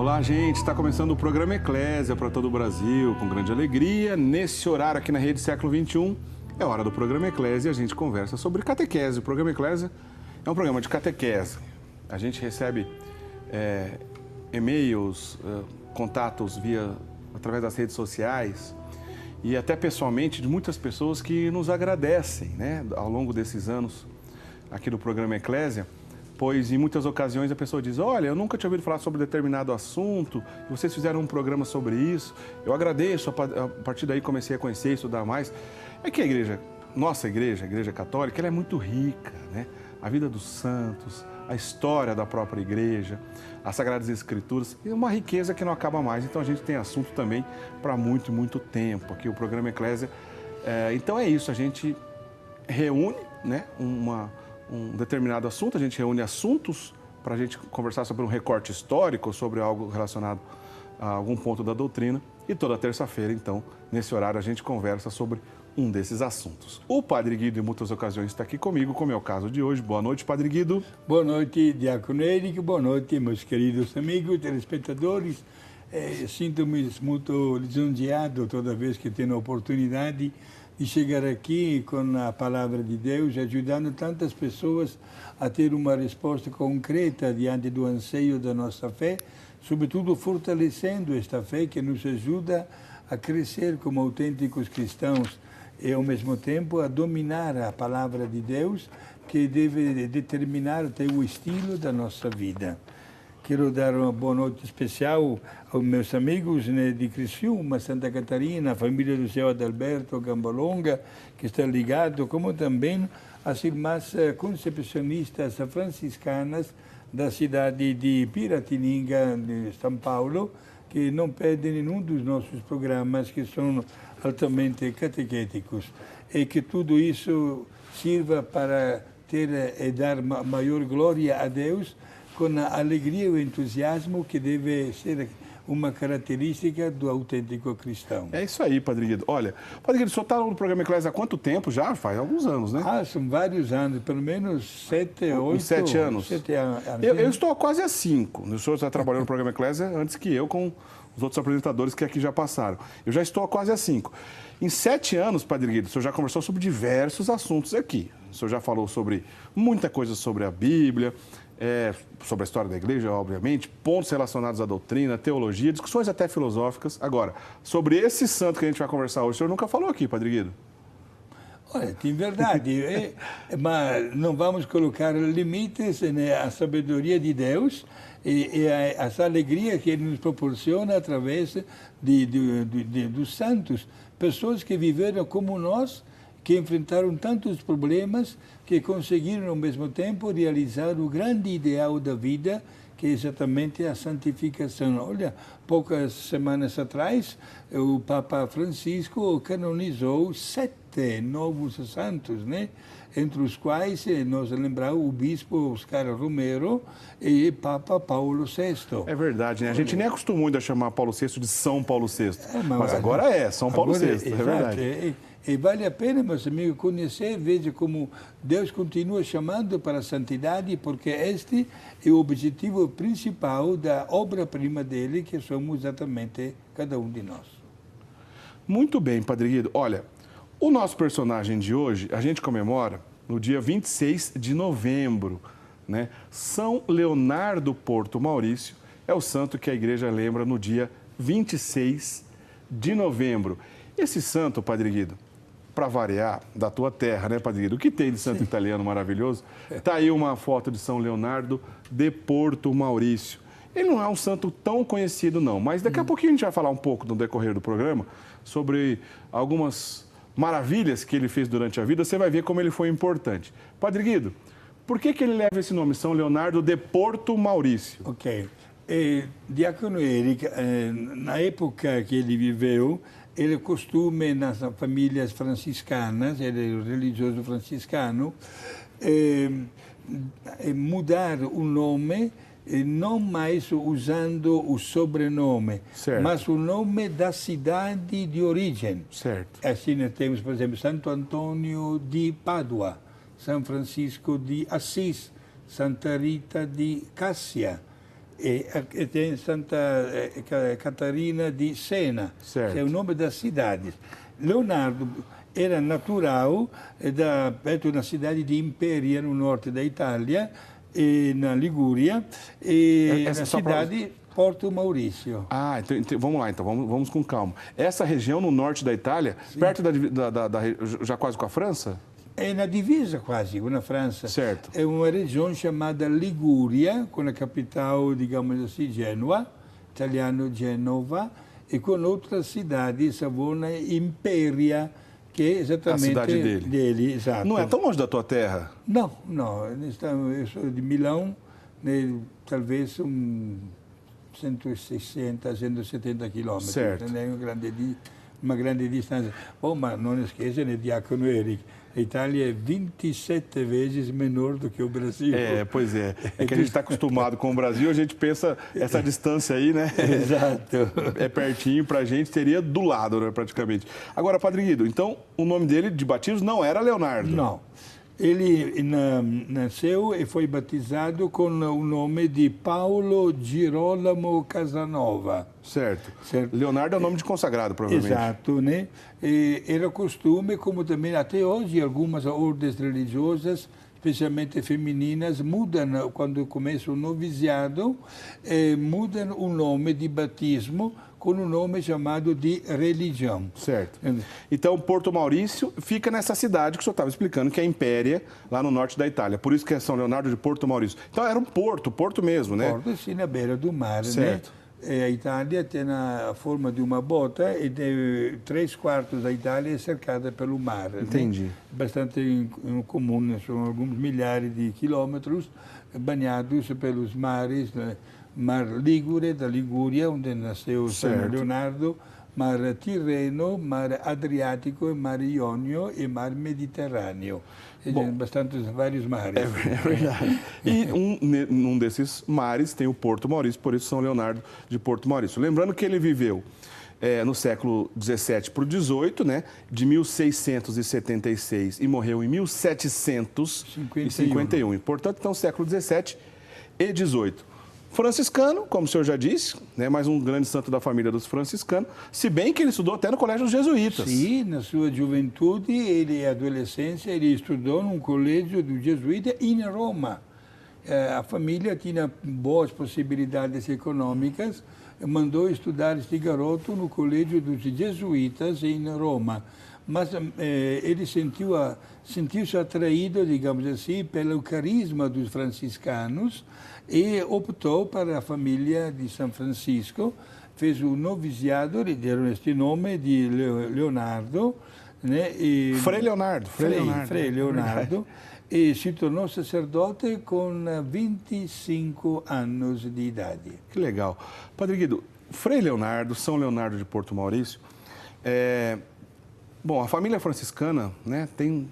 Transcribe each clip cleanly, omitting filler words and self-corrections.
Olá, gente. Está começando o programa Eclésia para todo o Brasil, com grande alegria. Nesse horário aqui na Rede Século XXI, é hora do programa Eclésia e a gente conversa sobre catequese. O programa Eclésia é um programa de catequese. A gente recebe e-mails, contatos através das redes sociais e até pessoalmente de muitas pessoas que nos agradecem, né, ao longo desses anos aqui do programa Eclésia. Pois em muitas ocasiões a pessoa diz, olha, eu nunca tinha ouvido falar sobre determinado assunto, vocês fizeram um programa sobre isso, eu agradeço, a partir daí comecei a conhecer e estudar mais. É que a igreja, nossa igreja, a igreja católica, ela é muito rica, né? A vida dos santos, a história da própria igreja, as Sagradas Escrituras, é uma riqueza que não acaba mais. Então a gente tem assunto também para muito, muito tempo aqui, o programa Eclésia. Então é isso, a gente reúne, né, um determinado assunto, a gente reúne assuntos para a gente conversar sobre um recorte histórico, sobre algo relacionado a algum ponto da doutrina. E toda terça-feira, então, nesse horário, a gente conversa sobre um desses assuntos. O Padre Guido, em muitas ocasiões, está aqui comigo, como é o caso de hoje. Boa noite, Padre Guido. Boa noite, Diácono Érico. Boa noite, meus queridos amigos, telespectadores. Sinto-me muito lisonjeado toda vez que tenho a oportunidade de chegar aqui com a palavra de Deus, ajudando tantas pessoas a ter uma resposta concreta diante do anseio da nossa fé, sobretudo fortalecendo esta fé que nos ajuda a crescer como autênticos cristãos e, ao mesmo tempo, a dominar a palavra de Deus, que deve determinar até o estilo da nossa vida. Quero dar uma boa noite especial aos meus amigos, né, de Criciúma, Santa Catarina, a família do Senhor Adalberto Gambolonga, que está ligado, como também as irmãs concepcionistas franciscanas da cidade de Piratininga, de São Paulo, que não perdem nenhum dos nossos programas, que são altamente catequéticos. E que tudo isso sirva para ter e dar maior glória a Deus, com a alegria e o entusiasmo que deve ser uma característica do autêntico cristão. É isso aí, Padre Guido. Olha, Padre Guido, o senhor está no programa Eclésia há quanto tempo já? Faz alguns anos, né? São vários anos, pelo menos 7, 8... 7 anos. 7 anos. Eu estou há quase há 5. O senhor está trabalhando no programa Eclésia antes que eu, com os outros apresentadores que aqui já passaram. Eu já estou há quase há 5. Em 7 anos, Padre Guido, o senhor já conversou sobre diversos assuntos aqui. O senhor já falou sobre muita coisa sobre a Bíblia, sobre a história da igreja, obviamente, pontos relacionados à doutrina, teologia, discussões até filosóficas. Agora, sobre esse santo que a gente vai conversar hoje, o senhor nunca falou aqui, Padre Guido. Olha, tem verdade, mas não vamos colocar limites, né, à sabedoria de Deus e às alegrias que Ele nos proporciona através dos santos, pessoas que viveram como nós, que enfrentaram tantos problemas, que conseguiram ao mesmo tempo realizar o grande ideal da vida, que é exatamente a santificação. Olha, poucas semanas atrás, o Papa Francisco canonizou 7 novos santos, né? Entre os quais nós lembramos o bispo Oscar Romero e Papa Paulo VI. É verdade, né? A gente nem acostumou ainda a chamar Paulo VI de São Paulo VI, mas agora São Paulo VI, é verdade. E vale a pena, meus amigos, conhecer, veja como Deus continua chamando para a santidade, porque este é o objetivo principal da obra-prima dele, que somos exatamente cada um de nós. Muito bem, Padre Guido. Olha, o nosso personagem de hoje, a gente comemora no dia 26 de novembro, né? São Leonardo Porto Maurício é o santo que a igreja lembra no dia 26 de novembro. Esse santo, Padre Guido, para variar, da tua terra, né, Padre Guido? O que tem de santo italiano maravilhoso? Está aí uma foto de São Leonardo de Porto Maurício. Ele não é um santo tão conhecido, não, mas daqui a pouquinho a gente vai falar um pouco no decorrer do programa sobre algumas maravilhas que ele fez durante a vida. Você vai ver como ele foi importante. Padre Guido, por que ele leva esse nome, São Leonardo de Porto Maurício? Ok. Diácono Érico, na época que ele viveu, ele costume nas famílias franciscanas, ele é religioso franciscano, mudar o nome, não mais usando o sobrenome, certo, mas o nome da cidade de origem. Certo. Assim nós temos, por exemplo, Santo Antônio de Pádua, São Francisco de Assis, Santa Rita de Cássia. e tem Santa Catarina di Sena, Certo. que é o nome das cidades. Leonardo era natural perto da cidade de Imperia, no norte da Itália, e na Ligúria, e na cidade Porto Maurício. Ah, então, vamos lá, então, vamos com calma. Essa região no norte da Itália, perto já quase com a França? É na divisa quase com a França. Certo. É uma região chamada Ligúria, com a capital, digamos assim, Gênova, italiano Genova, e com outras cidades, Savona e Imperia, que é exatamente a cidade dele. Exato. Não é tão longe da tua terra? Não, não. Eu sou de Milão, né, talvez 160, 170 quilômetros. Certo. É uma grande distância. Bom, mas não esqueça, né, Diácono Eric, a Itália é 27 vezes menor do que o Brasil. Pois é. É que a gente está acostumado com o Brasil, a gente pensa essa distância aí, né? Exato. É pertinho, para a gente seria do lado, né, praticamente. Agora, Padre Guido, então o nome dele de batismo não era Leonardo? Não. Ele nasceu e foi batizado com o nome de Paulo Girolamo Casanova. Certo. Leonardo é o nome de consagrado, provavelmente. Exato, né? E era costume, como também até hoje, algumas ordens religiosas, especialmente femininas, mudam, quando começa o noviciado, mudam o nome de batismo com um nome chamado de religião. Certo. Então, Porto Maurício fica nessa cidade que o senhor estava explicando, que é Impéria, lá no norte da Itália. Por isso que é São Leonardo de Porto Maurício. Então, era um porto mesmo, né? Porto, sim, na beira do mar, certo. Né? A Itália tem a forma de uma bota e 3/4 da Itália é cercada pelo mar. Entendi. Né? Bastante comum, né? São alguns milhares de quilômetros banhados pelos mares, né? Mar Ligure, da Ligúria, onde nasceu São Leonardo, Mar Tirreno, Mar Adriático, Mar Ionio e Mar Mediterrâneo. Vários mares. É verdade. E um desses mares tem o Porto Maurício, por isso São Leonardo de Porto Maurício. Lembrando que ele viveu no século XVII para o XVIII, né, de 1676 e morreu em 1751. Portanto, então, século XVII e XVIII. Franciscano, como o senhor já disse, né, mais um grande santo da família dos franciscanos, se bem que ele estudou até no colégio dos jesuítas. Sim, na sua juventude e adolescência, ele estudou num colégio dos jesuítas em Roma. A família tinha boas possibilidades econômicas, mandou estudar este garoto no colégio dos jesuítas em Roma. Mas ele sentiu-se atraído, digamos assim, pelo carisma dos franciscanos e optou para a família de São Francisco, fez o noviciado, lhe deram este nome de Leonardo, né? Frei Leonardo. Frei Leonardo, e se tornou sacerdote com 25 anos de idade. Que legal. Padre Guido, Frei Leonardo, São Leonardo de Porto Maurício, bom, a família franciscana, né, tem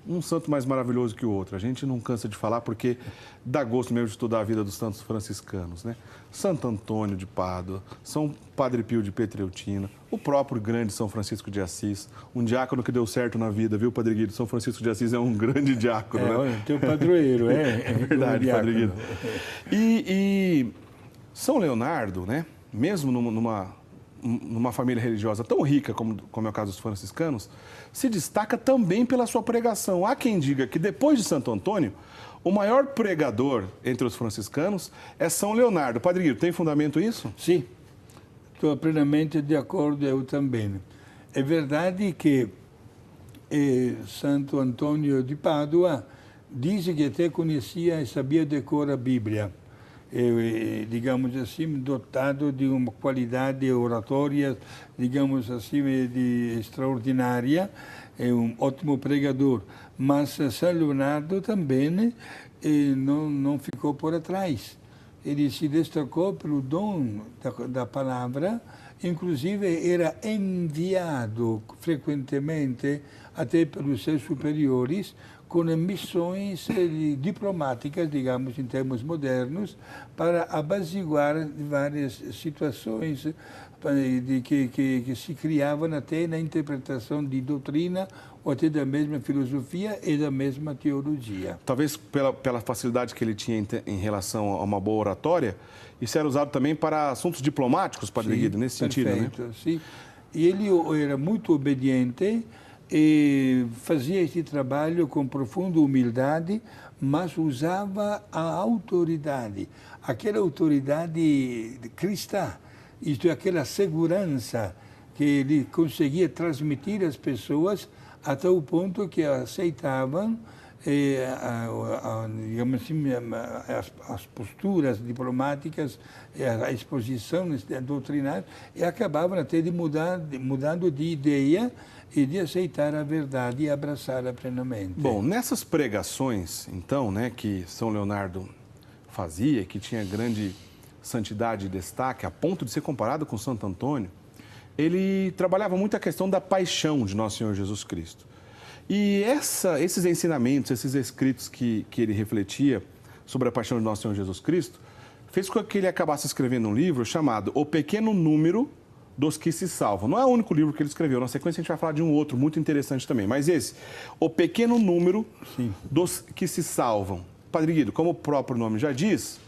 um santo mais maravilhoso que o outro. A gente não cansa de falar porque dá gosto mesmo de estudar a vida dos santos franciscanos, né? Santo Antônio de Pádua, São Padre Pio de Pietrelcina, o próprio grande São Francisco de Assis, um diácono que deu certo na vida, viu, Padre Guido? São Francisco de Assis é um grande diácono, né? Teu padroeiro, É verdade, Padre Guido. E São Leonardo, né, mesmo numa família religiosa tão rica como é o caso dos franciscanos, se destaca também pela sua pregação. Há quem diga que depois de Santo Antônio, o maior pregador entre os franciscanos é São Leonardo. Padre Guido, tem fundamento isso? Sim, estou plenamente de acordo, eu também. É verdade que Santo Antônio de Pádua diz que até conhecia e sabia decorar a Bíblia. Digamos assim, dotado de uma qualidade oratória, digamos assim, extraordinária, é um ótimo pregador. Mas São Leonardo também não ficou por trás. Ele se destacou pelo dom da palavra, inclusive era enviado frequentemente, até pelos seus superiores, com missões diplomáticas, digamos, em termos modernos, para apaziguar várias situações que se criavam até na interpretação de doutrina ou até da mesma filosofia e da mesma teologia. Talvez pela facilidade que ele tinha em relação a uma boa oratória, isso era usado também para assuntos diplomáticos, Padre Guido, nesse sentido, né? Sim. E ele era muito obediente e fazia esse trabalho com profunda humildade, mas usava a autoridade, aquela autoridade cristã, isto é, aquela segurança que ele conseguia transmitir às pessoas até o ponto que aceitavam digamos assim, as posturas diplomáticas, a exposição doutrinária, e acabavam até mudando de ideia e de aceitar a verdade e abraçá-la plenamente. Bom, nessas pregações, então, né, que São Leonardo fazia, que tinha grande santidade e destaque, a ponto de ser comparado com Santo Antônio, ele trabalhava muito a questão da paixão de Nosso Senhor Jesus Cristo. E esses ensinamentos, esses escritos que ele refletia sobre a paixão de Nosso Senhor Jesus Cristo, fez com que ele acabasse escrevendo um livro chamado O Pequeno Número dos que se Salvam. Não é o único livro que ele escreveu, na sequência a gente vai falar de um outro muito interessante também, mas esse, O Pequeno Número dos que se Salvam. Padre Guido, como o próprio nome já diz,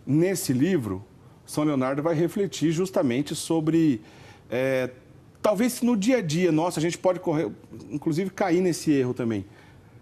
nesse livro, São Leonardo vai refletir justamente sobre... talvez no dia a dia nosso a gente pode inclusive cair nesse erro também,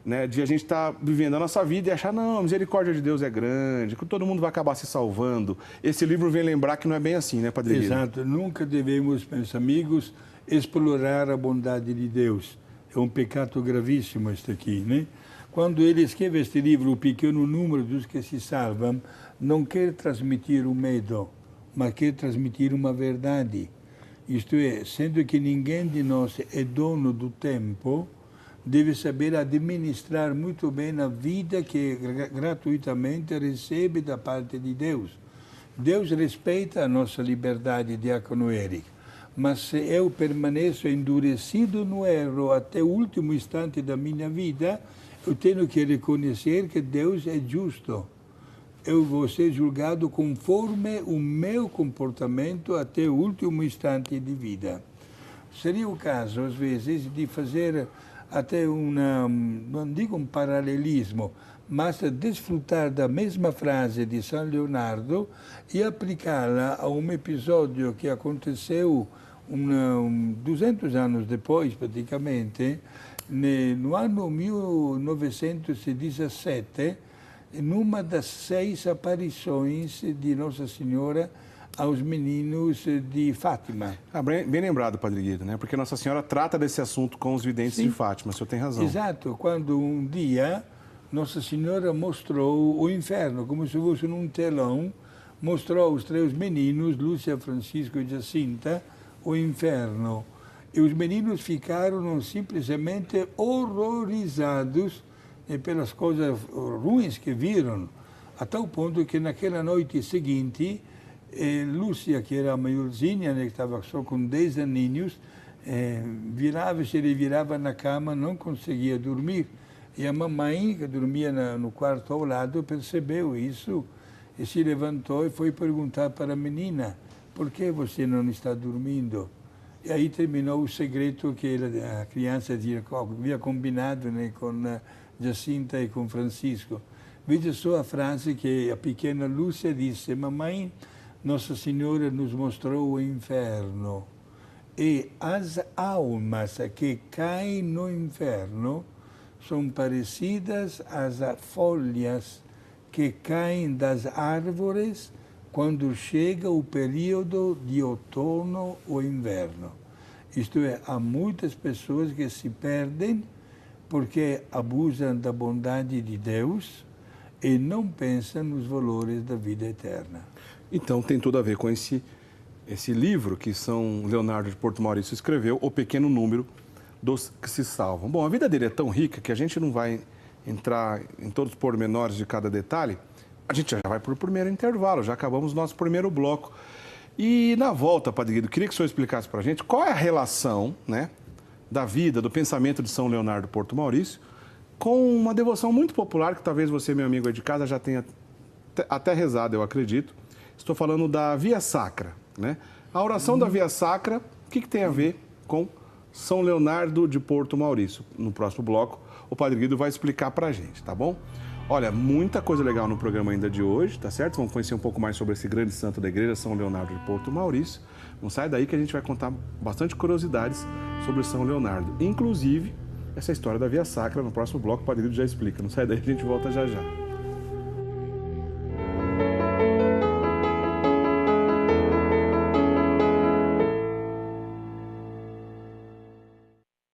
né? De a gente estar vivendo a nossa vida e achar, não, a misericórdia de Deus é grande, que todo mundo vai acabar se salvando. Esse livro vem lembrar que não é bem assim, né, Padre Guido? Exato. Nunca devemos, meus amigos, explorar a bondade de Deus. É um pecado gravíssimo este aqui, né? Quando ele escreve este livro, O Pequeno Número dos que se Salvam, não quer transmitir o medo, mas quer transmitir uma verdade. Isto é, sendo que ninguém de nós é dono do tempo, deve saber administrar muito bem a vida que gratuitamente recebe da parte de Deus. Deus respeita a nossa liberdade, diácono Eric, mas se eu permaneço endurecido no erro até o último instante da minha vida, eu tenho que reconhecer que Deus é justo. Eu vou ser julgado conforme o meu comportamento até o último instante de vida. Seria o caso, às vezes, de fazer até não digo um paralelismo, mas desfrutar da mesma frase de São Leonardo e aplicá-la a um episódio que aconteceu 200 anos depois, praticamente, no ano 1917, numa das 6 aparições de Nossa Senhora aos meninos de Fátima. Bem lembrado, Padre Guido, né? Porque Nossa Senhora trata desse assunto com os videntes de Fátima, o senhor tem razão. Exato, quando um dia Nossa Senhora mostrou o inferno, como se fosse num telão, mostrou aos 3 meninos, Lúcia, Francisco e Jacinta, o inferno. E os meninos ficaram simplesmente horrorizados pelas coisas ruins que viram, a tal ponto que naquela noite seguinte, Lúcia, que era a maiorzinha, né, que estava só com 10 aninhos, se revirava na cama, não conseguia dormir. E a mamãe, que dormia no quarto ao lado, percebeu isso e se levantou e foi perguntar para a menina, por que você não está dormindo? E aí terminou o segredo que a criança havia combinado, né, com Jacinta e com Francisco. Veja só a frase que a pequena Lúcia disse: mamãe, Nossa Senhora nos mostrou o inferno e as almas que caem no inferno são parecidas às folhas que caem das árvores quando chega o período de outono ou inverno. Isto é, há muitas pessoas que se perdem porque abusam da bondade de Deus e não pensam nos valores da vida eterna. Então tem tudo a ver com esse livro que São Leonardo de Porto Maurício escreveu, O Pequeno Número dos que se Salvam. Bom, a vida dele é tão rica que a gente não vai entrar em todos os pormenores de cada detalhe. A gente já vai para o primeiro intervalo, já acabamos o nosso primeiro bloco. E na volta, Padre Guido, queria que o senhor explicasse para a gente qual é a relação, né, da vida, do pensamento de São Leonardo de Porto Maurício com uma devoção muito popular, que talvez você, meu amigo aí de casa, já tenha até rezado, eu acredito. Estou falando da Via Sacra, né? A oração da Via Sacra, o que tem a ver com São Leonardo de Porto Maurício? No próximo bloco, o Padre Guido vai explicar pra gente, tá bom? Olha, muita coisa legal no programa ainda de hoje, tá certo? Vamos conhecer um pouco mais sobre esse grande santo da igreja, São Leonardo de Porto Maurício. Não sai daí que a gente vai contar bastante curiosidades sobre São Leonardo. Inclusive, essa história da Via Sacra, no próximo bloco, o Padre Guido já explica. Não sai daí, a gente volta já já.